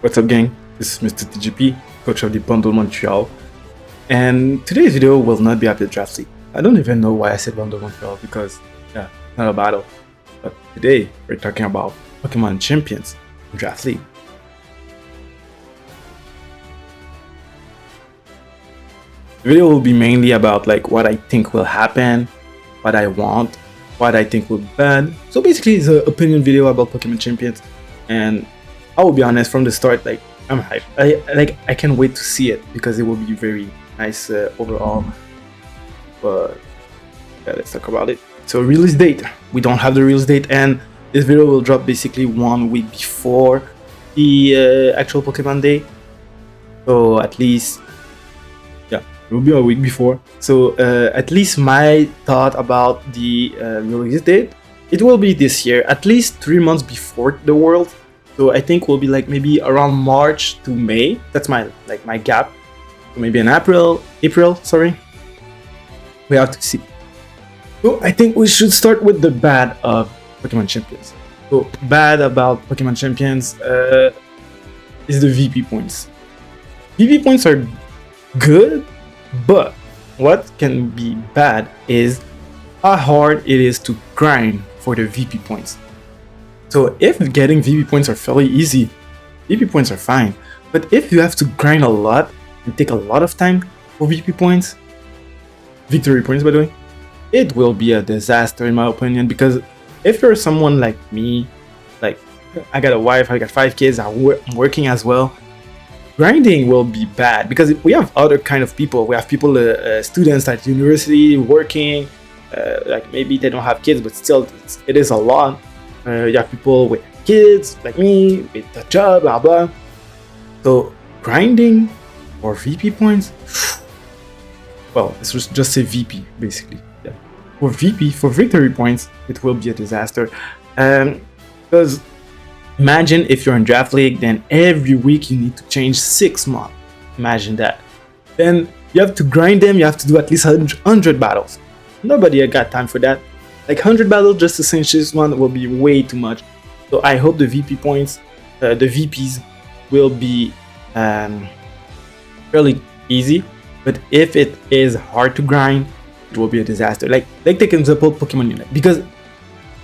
What's up, gang? This is Mr. TGP, coach of the Bundle Montreal, and today's video will not be about the draft league. I don't even know why I said Bundle Montreal because, yeah, not a battle. But today we're talking about Pokemon Champions Draft League. The video will be mainly about like what I think will happen, what I want, what I think will be bad. So basically, it's an opinion video about Pokemon Champions, and I will be honest from the start. Like I'm hyped. I can't wait to see it because it will be very nice overall. But yeah, let's talk about it. So release date. We don't have the release date, and this video will drop basically 1 week before the actual Pokemon Day. So at least, yeah, it will be a week before. So at least my thought about the release date, it will be this year, at least 3 months before the World. So I think we'll be like maybe around March to May. That's my gap. So maybe in April. Sorry. We have to see. So I think we should start with the bad of Pokemon Champions. So bad about Pokemon Champions is the VP points. VP points are good, but what can be bad is how hard it is to grind for the VP points. So if getting VP points are fairly easy, VP points are fine. But if you have to grind a lot and take a lot of time for VP points, victory points by the way, it will be a disaster in my opinion, because if you're someone like me, like I got a wife, I got 5 kids, I'm working as well, grinding will be bad because we have other kind of people. We have people, students at university working, like maybe they don't have kids, but still it is a lot. You have people with kids like me, with a job, blah blah. So grinding for VP points, well, let's just say VP basically. Yeah. For VP, for victory points, it will be a disaster. Because imagine if you're in draft league, then every week you need to change 6 months. Imagine that. Then you have to grind them. You have to do at least 100 battles. Nobody got time for that. Like 100 battles just to cinch this one will be way too much. So I hope the VP points, the VPs will be fairly easy. But if it is hard to grind, it will be a disaster. Like take example Pokemon Unite, because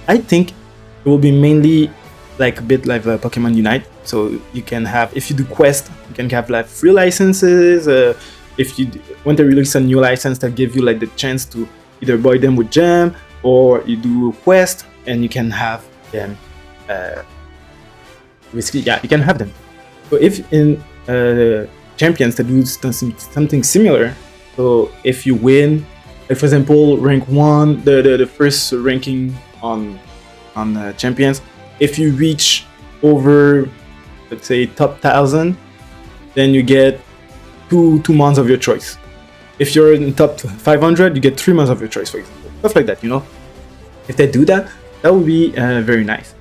I think it will be mainly like a bit like Pokemon Unite. So you can have, if you do quest, you can have like free licenses. If you want to release a new license that give you like the chance to either buy them with gem, or you do quest and you can have them. Basically, yeah, you can have them. So if in champions that do something similar, so if you win, like for example, rank 1, the first ranking on champions, if you reach over, let's say, top 1000, then you get two months of your choice. If you're in top 500, you get 3 months of your choice, for example. Stuff like that, you know. If they do that, that would be very nice.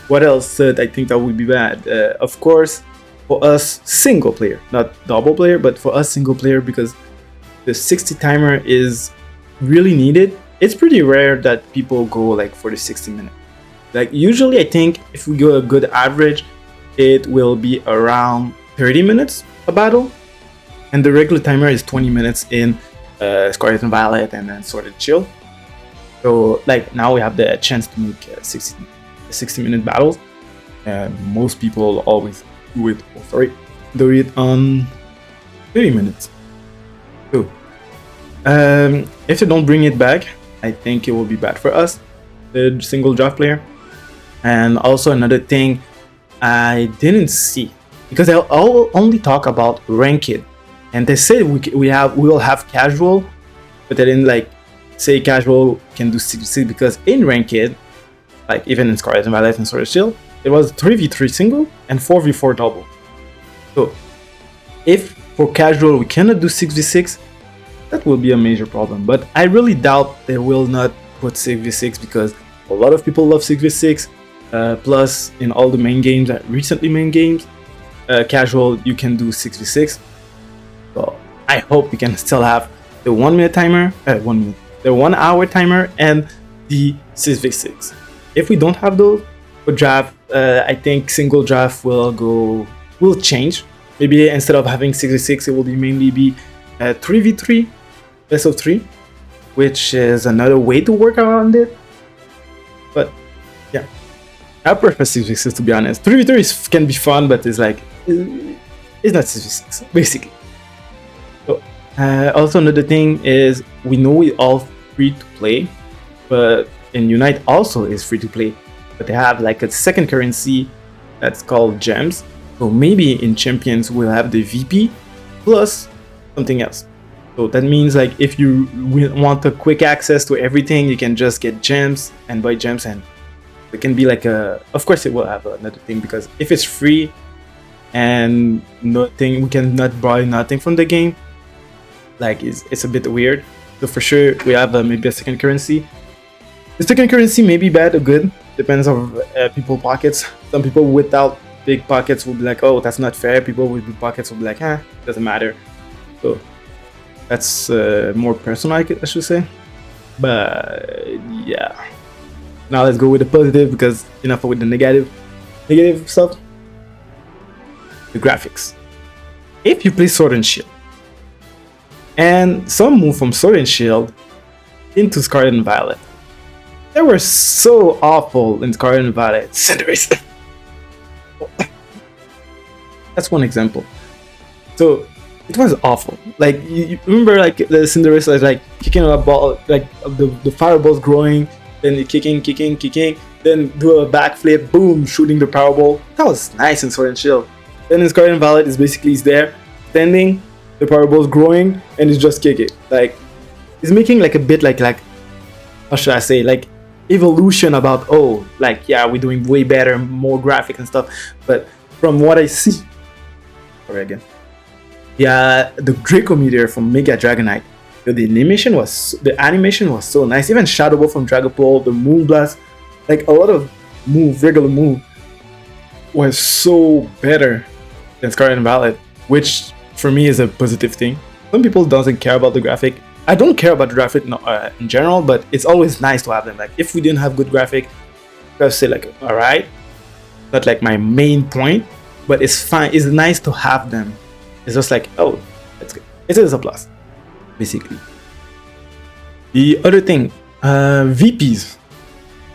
What else I think that would be bad? Of course, for us single player, not double player, but for us single player, because the 60 timer is really needed. It's pretty rare that people go like for the 60 minutes. Like usually I think if we go a good average, it will be around 30 minutes a battle, and the regular timer is 20 minutes in Scarlet and Violet and then Sword and Shield. So like now we have the chance to make 60-minute battles. Most people always do it on 30 minutes. So if they don't bring it back, I think it will be bad for us, the single draft player. And also another thing I didn't see, because I'll only talk about ranked, and they said we will have casual, but they didn't like say casual can do 6v6, because in ranked, like even in Scarlet and Violet and Sword and Shield, it was 3v3 single and 4v4 double. So if for casual we cannot do 6v6, that will be a major problem. But I really doubt they will not put 6v6, because a lot of people love 6v6. Plus in all the main games, recently main games, casual you can do 6v6. So I hope we can still have the 1 minute timer, the 1 hour timer, and the 6v6. If we don't have those, For draft, I think single draft will change. Maybe instead of having 6v6, it will be mainly be 3v3, best of 3, which is another way to work around it. But yeah, I prefer 6v6 to be honest. 3v3 can be fun, but it's like it's not 6v6 basically. So, also another thing is we know we all free to play, but in Unite also is free to play, but they have like a second currency that's called gems. So maybe in Champions we'll have the VP plus something else. So that means like if you want a quick access to everything, you can just get gems and buy gems, and it can be like a. Of course, it will have another thing, because if it's free and nothing, we cannot buy nothing from the game. Like it's a bit weird. So for sure we have maybe a second currency. The second currency may be bad or good, depends on people's pockets. Some people without big pockets will be like, oh, that's not fair. People with big pockets will be like, doesn't matter. So that's more personal, I should say. But yeah. Now let's go with the positive, because enough with the negative stuff. The graphics. If you play Sword and Shield, and some move from Sword and Shield into Scarlet and Violet, they were so awful in Scarlet and Violet. Cinderace. That's one example. So it was awful. Like you remember, like the Cinderace was like kicking a ball, like the fireball's growing, then kicking, then do a backflip, boom, shooting the powerball. That was nice in Sword and Shield. Then in Scarlet and Violet, he's there, standing, the powerball's growing, and he's just kicking. Like he's making like a bit like how should I say, like evolution about, oh, like yeah, we're doing way better, more graphic and stuff. But from what I see, sorry again, yeah, the Draco Meteor from Mega Dragonite, the animation was so nice. Even Shadow Ball from Dragapult, the Moonblast, like a lot of regular move was so better than Scarlet and Violet, which for me is a positive thing. Some people doesn't care about the graphic. I don't care about the graphic in general, but it's always nice to have them. Like if we didn't have good graphic, I'd say like, all right, not like my main point, but it's fine. It's nice to have them. It's just like, oh, that's good. It is a plus, basically. The other thing, VPs.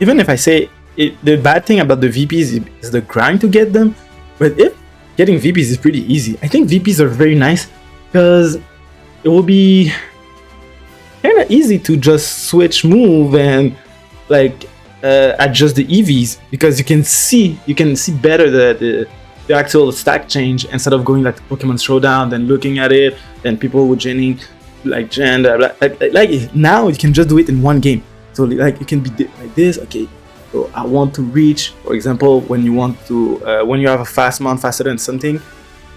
Even if I say the bad thing about the VPs is the grind to get them, but if getting VPs is pretty easy, I think VPs are very nice, because it will be kind of easy to just switch move and like adjust the EVs, because you can see better the actual stack change, instead of going like Pokemon Showdown, then looking at it, then people with Jenny like Jen, like now you can just do it in one game. So like you can be like this. Okay, so I want to reach, for example, when you want to when you have a fast mount faster than something,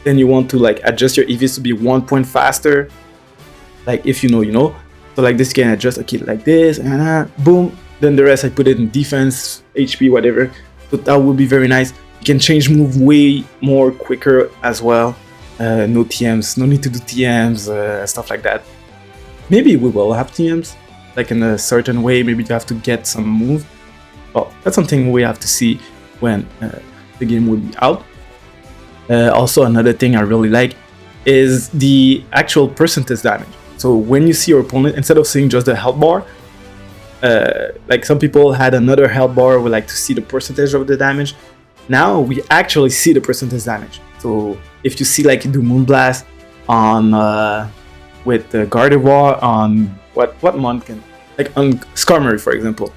then you want to like adjust your EVs to be 1 point faster. Like if you know. So like this, you can adjust, okay, like this, and boom. Then the rest I put it in defense, HP, whatever. So that would be very nice. You can change move way more quicker as well. No TMs, no need to do TMs, stuff like that. Maybe we will have TMs, like in a certain way. Maybe you have to get some move. Well, that's something we have to see when the game will be out. Also, another thing I really like is the actual percentage damage. So when you see your opponent, instead of seeing just the health bar, like some people had another health bar, we like to see the percentage of the damage. Now we actually see the percentage damage. So if you see like you do Moonblast on with the Gardevoir on what month can, like on Skarmory for example,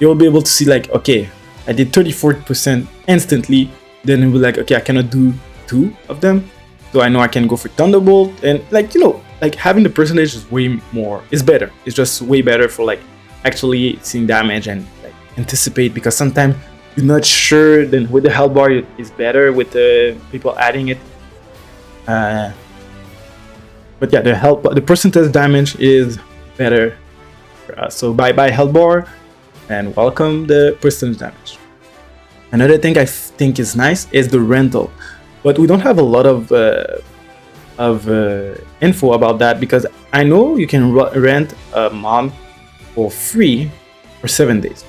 you'll be able to see like, okay, I did 34% instantly. Then you'll be like, okay, I cannot do 2 of them, so I know I can go for Thunderbolt, and like like having the percentage is way more. It's better. It's just way better for like actually seeing damage and like anticipate, because sometimes you're not sure. Then with the health bar, it's better with the people adding it. But yeah, the percentage damage is better for us. So bye health bar, and welcome the percentage damage. Another thing I think is nice is the rental, but we don't have a lot of info about that, because I know you can rent a month for free for 7 days.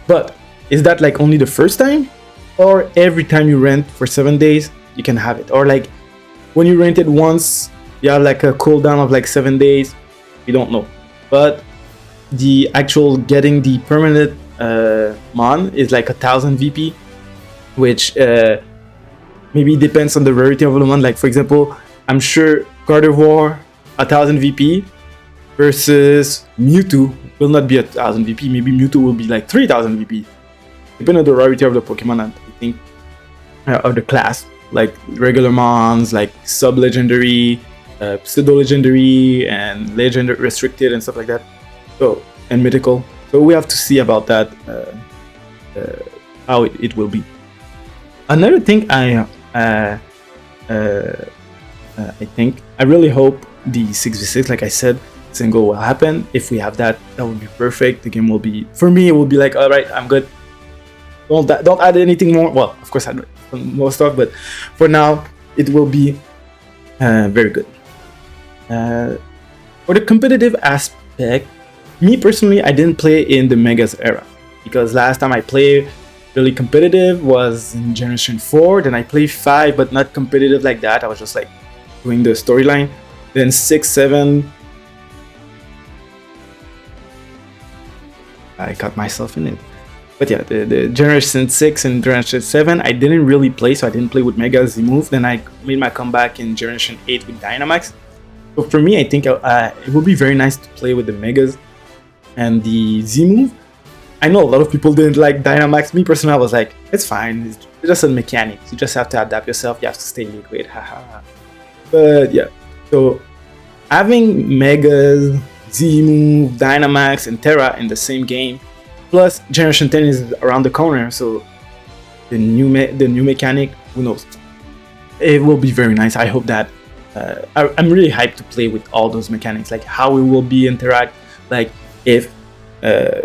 But is that like only the first time, or every time you rent for 7 days you can have it, or like when you rent it once you have like a cooldown of like 7 days? We don't know. But the actual getting the permanent mon is like 1000 VP, which maybe depends on the rarity of the mon. Like for example, I'm sure Gardevoir 1000 VP versus Mewtwo will not be 1000 VP. Maybe Mewtwo will be like 3000 VP, depending on the rarity of the Pokemon and I think of the class, like regular mons, like sub legendary, pseudo legendary, and legend restricted and stuff like that. So and mythical. So we have to see about that, how it will be. Another thing I think I really hope the 6v6, like I said, single will happen. If we have that, that would be perfect. The game will be, for me, it will be like, all right, I'm good. Don't add anything more. Well, of course, add more stuff, but for now, it will be very good. For the competitive aspect, me personally, I didn't play in the Megas era, because last time I played really competitive was in Generation 4. Then I played 5, but not competitive like that. I was just like doing the storyline. Then 6, 7, I caught myself in it. But yeah, the Generation 6 and Generation 7, I didn't really play, so I didn't play with Mega Z move. Then I made my comeback in Generation 8 with Dynamax. So for me, I think it would be very nice to play with the Megas and the Z move. I know a lot of people didn't like Dynamax. Me personally, I was like, it's fine. It's just a mechanic. You just have to adapt yourself. You have to stay liquid. Haha. But yeah, so having Megas, Z move, Dynamax, and Terra in the same game, plus Generation 10 is around the corner, so the new mechanic, who knows? It will be very nice. I hope that I'm really hyped to play with all those mechanics, like how it will be interact, like if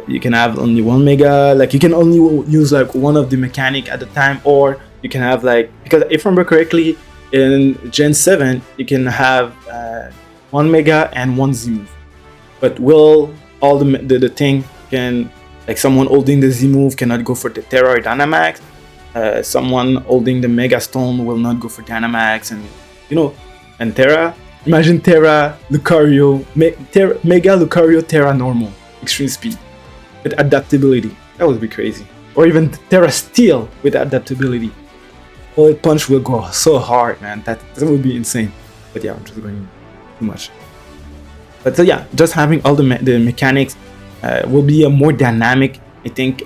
you can have only one Mega, like you can only use like one of the mechanic at the time, or you can have like, because if I remember correctly, in Gen 7 you can have one Mega and one Z move, but will all the thing can, like someone holding the Z move cannot go for the Terra or Dynamax, someone holding the Mega Stone will not go for Dynamax, and you know, and Terra, imagine Terra Lucario, Mega Lucario Terra normal extreme speed with adaptability. That would be crazy. Or even Terra Steel with adaptability. Bullet Punch will go so hard, man. That would be insane. But yeah, I'm just going too much. But so yeah, just having all the mechanics will be a more dynamic, I think,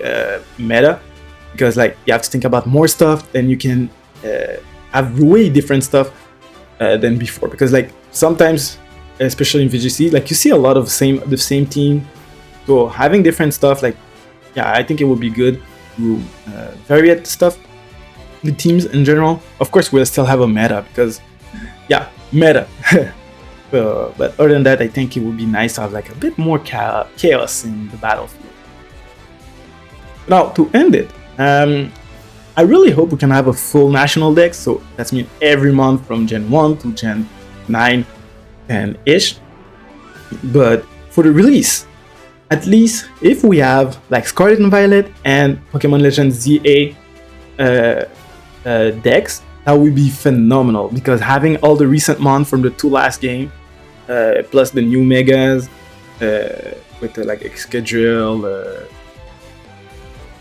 meta, because like you have to think about more stuff. Then you can have way different stuff than before. Because like sometimes, especially in VGC, like you see a lot of the same team. So having different stuff, like yeah, I think it would be good to vary the stuff, the teams in general. Of course, we'll still have a meta because yeah, meta. But other than that, I think it would be nice to have like a bit more chaos in the battlefield. Now to end it, I really hope we can have a full national deck. So that's mean every month from Gen 1 to Gen 9 and ish. But for the release, at least if we have like Scarlet and Violet and Pokemon Legends ZA decks, that would be phenomenal, because having all the recent mon from the 2 last game, plus the new Megas with the like Excadrill,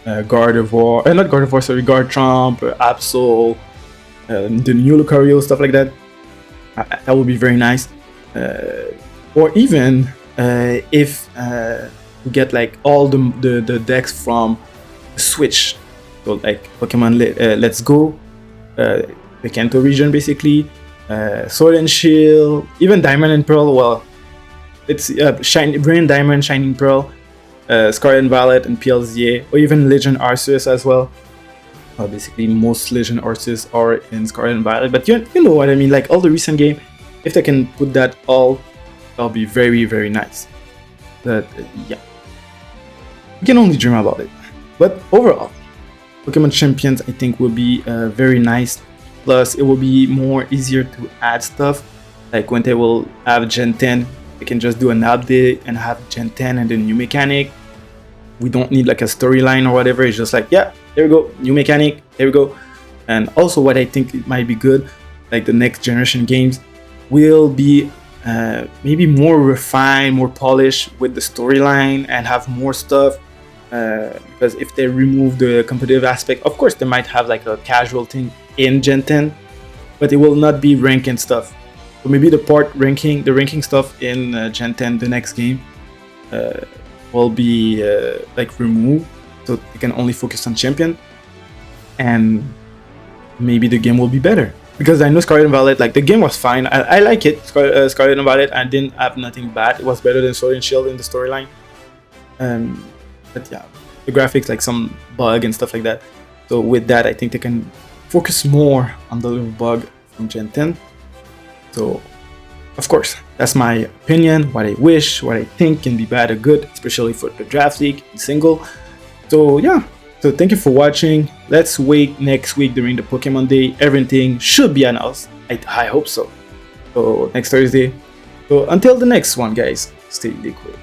Gardevoir, not Gardevoir, sorry, Garchomp, Absol, the new Lucario, stuff like that. That would be very nice. Or even if we get like all the decks from Switch, so like Pokemon Let's Go, the Kanto region basically, Sword and Shield, even Diamond and Pearl. Well, it's Brilliant Diamond, Shining Pearl, Scarlet and Violet, and PLZA, or even Legend Arceus as well. Basically, most Legend Arceus are in Scarlet and Violet, but you know what I mean. Like all the recent game, if they can put that all, that'll be very, very nice. But yeah, we can only dream about it. But overall, Pokemon Champions I think will be very nice. Plus, it will be more easier to add stuff. Like when they will have Gen 10, they can just do an update and have Gen 10 and the new mechanic. we don't need like a storyline or whatever. It's just like, yeah, there we go, new mechanic, there we go. And also what I think it might be good, like the next generation games will be maybe more refined, more polished with the storyline and have more stuff. Because if they remove the competitive aspect, of course they might have like a casual thing in Gen 10, but it will not be ranking stuff. So maybe the ranking stuff in Gen 10, the next game, will be like removed, so they can only focus on champion, and maybe the game will be better. Because I know Scarlet and Violet, like the game was fine. I like it, Scarlet and Violet. I didn't have nothing bad. It was better than Sword and Shield in the storyline. But yeah, the graphics, like some bug and stuff like that. So with that, I think they can focus more on the little bug from Gen 10. So, of course, that's my opinion, what I wish, what I think can be bad or good, especially for the Draft League and single. So yeah, so thank you for watching. Let's wait next week during the Pokemon Day. Everything should be announced. I hope so. So next Thursday. So until the next one, guys, stay liquid.